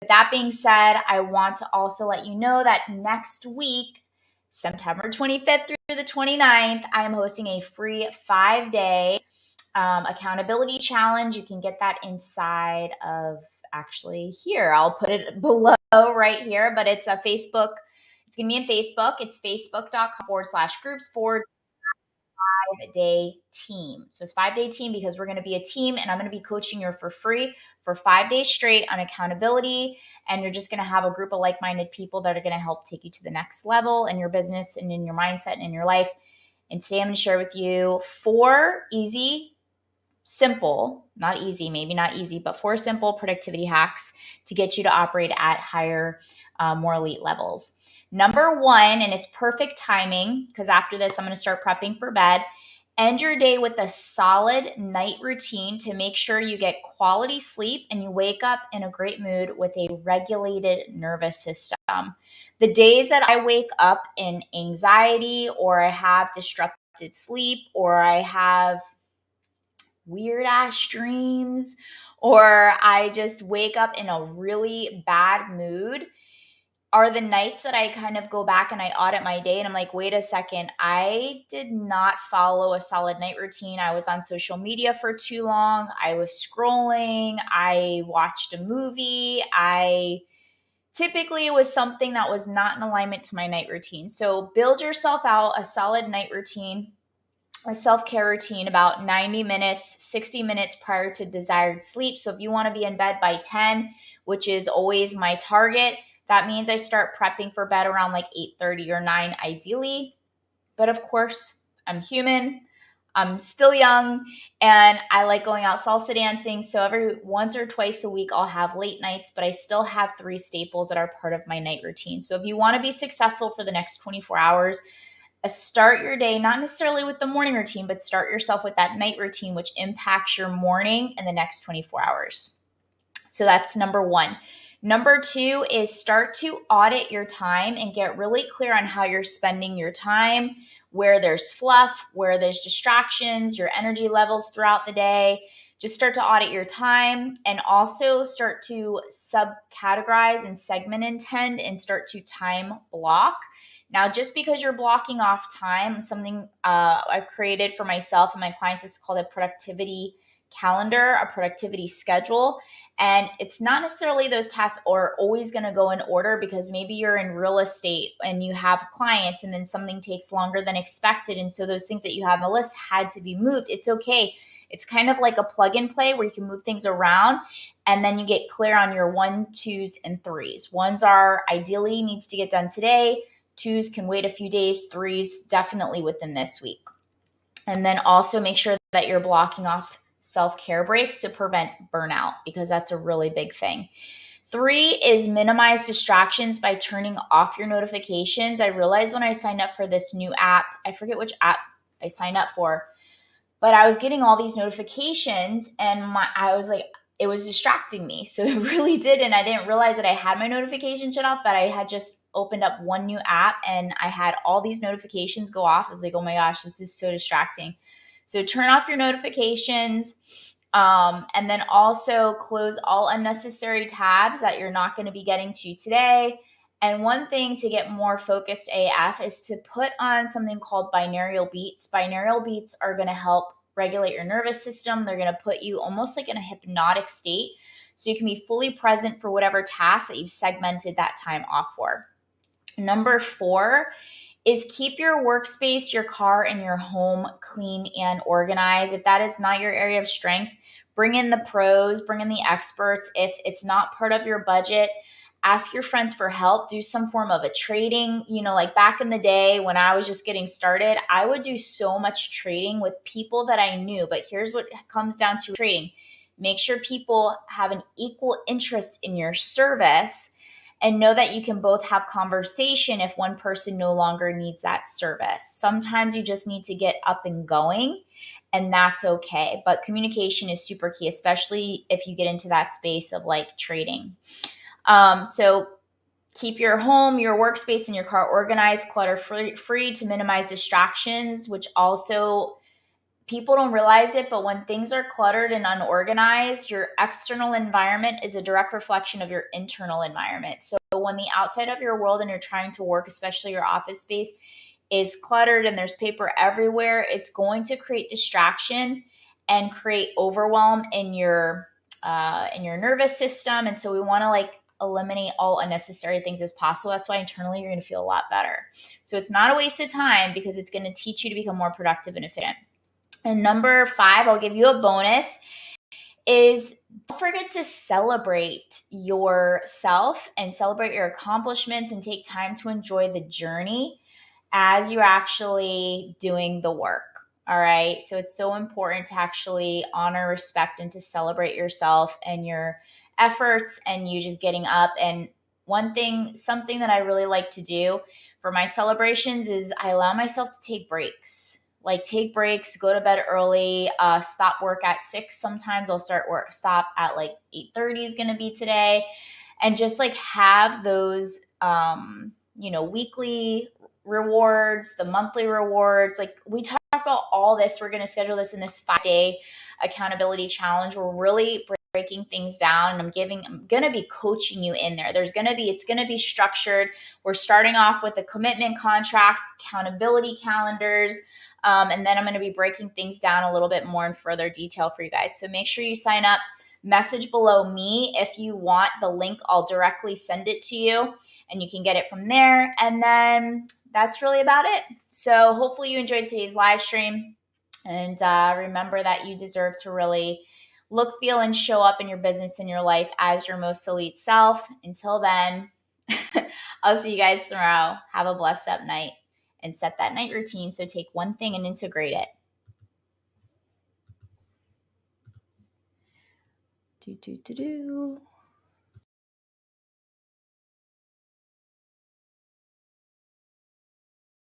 With that being said, I want to also let you know that next week, September 25th through the 29th, I am hosting a free 5-day accountability challenge. You can get that inside of actually here. I'll put it below right here, but it's a Facebook. It's going to be in Facebook. It's facebook.com/groups/5-day team. So it's 5-day team because we're going to be a team and I'm going to be coaching you for free for 5 days straight on accountability. And you're just going to have a group of like-minded people that are going to help take you to the next level in your business and in your mindset and in your life. And today I'm going to share with you 4 easy, simple, not easy, maybe not easy, but 4 simple productivity hacks to get you to operate at higher, more elite levels. Number 1, and it's perfect timing because after this, I'm going to start prepping for bed. End your day with a solid night routine to make sure you get quality sleep and you wake up in a great mood with a regulated nervous system. The days that I wake up in anxiety or I have disrupted sleep or I have weird ass dreams or I just wake up in a really bad mood are the nights that I kind of go back and I audit my day and I'm like, wait a second, I did not follow a solid night routine. I was on social media for too long. I was scrolling. I watched a movie. Typically it was something that was not in alignment to my night routine. So build yourself out a solid night routine, a self-care routine about 90 minutes, 60 minutes prior to desired sleep. So if you want to be in bed by 10, which is always my target, that means I start prepping for bed around like 8:30 or 9 ideally. But of course, I'm human. I'm still young and I like going out salsa dancing. So every once or twice a week, I'll have late nights, but I still have 3 staples that are part of my night routine. So if you want to be successful for the next 24 hours, start your day, not necessarily with the morning routine, but start yourself with that night routine, which impacts your morning and the next 24 hours. So that's number 1. Number 2 is start to audit your time and get really clear on how you're spending your time, where there's fluff, where there's distractions, your energy levels throughout the day. Just start to audit your time and also start to subcategorize and segment intend and start to time block. Now, just because you're blocking off time, something I've created for myself and my clients is called a productivity calendar, a productivity schedule. And it's not necessarily those tasks are always going to go in order because maybe you're in real estate and you have clients and then something takes longer than expected. And so those things that you have on the list had to be moved. It's okay. It's kind of like a plug and play where you can move things around and then you get clear on your 1, 2s, and 3s. 1s are ideally needs to get done today. 2s can wait a few days. 3s definitely within this week. And then also make sure that you're blocking off self-care breaks to prevent burnout because that's a really big thing. 3 is minimize distractions by turning off your notifications. I realized when I signed up for this new app, I forget which app I signed up for, but I was getting all these notifications and I was like, it was distracting me. So it really did. And I didn't realize that I had my notification shut off, but I had just opened up one new app and I had all these notifications go off. I was like, oh my gosh, this is so distracting. So turn off your notifications and then also close all unnecessary tabs that you're not going to be getting to today. And one thing to get more focused AF is to put on something called binaural beats. Binaural beats are going to help regulate your nervous system. They're going to put you almost like in a hypnotic state so you can be fully present for whatever task that you've segmented that time off for. Number 4 is keep your workspace, your car, and your home clean and organized. If that is not your area of strength, bring in the pros, bring in the experts. If it's not part of your budget, ask your friends for help. Do some form of a trading. Like back in the day when I was just getting started, I would do so much trading with people that I knew. But here's what comes down to trading. Make sure people have an equal interest in your service and know that you can both have conversation if one person no longer needs that service. Sometimes you just need to get up and going, and that's okay. But communication is super key, especially if you get into that space of like trading. So keep your home, your workspace, and your car organized, clutter free to minimize distractions, which also people don't realize it, but when things are cluttered and unorganized, your external environment is a direct reflection of your internal environment. So when the outside of your world and you're trying to work, especially your office space, is cluttered and there's paper everywhere, it's going to create distraction and create overwhelm in your nervous system. And so we want to like eliminate all unnecessary things as possible. That's why internally you're going to feel a lot better. So it's not a waste of time because it's going to teach you to become more productive and efficient. And number 5, I'll give you a bonus, is don't forget to celebrate yourself and celebrate your accomplishments and take time to enjoy the journey as you're actually doing the work. All right. So it's so important to actually honor, respect, and to celebrate yourself and your efforts and you just getting up. And something that I really like to do for my celebrations is I allow myself to take breaks. Like take breaks, go to bed early, stop work at 6. Sometimes I'll stop at like 8:30 is going to be today. And just like have those, weekly rewards, the monthly rewards. Like we talk about all this. We're going to schedule this in this 5-day accountability challenge. We're really breaking things down and I'm going to be coaching you in there. It's going to be structured. We're starting off with a commitment contract, accountability calendars, and then I'm going to be breaking things down a little bit more in further detail for you guys. So make sure you sign up. Message below me if you want the link. I'll directly send it to you and you can get it from there. And then that's really about it. So hopefully you enjoyed today's live stream. And remember that you deserve to really look, feel, and show up in your business and your life as your most elite self. Until then, I'll see you guys tomorrow. Have a blessed up night and set that night routine. So take one thing and integrate it. Do.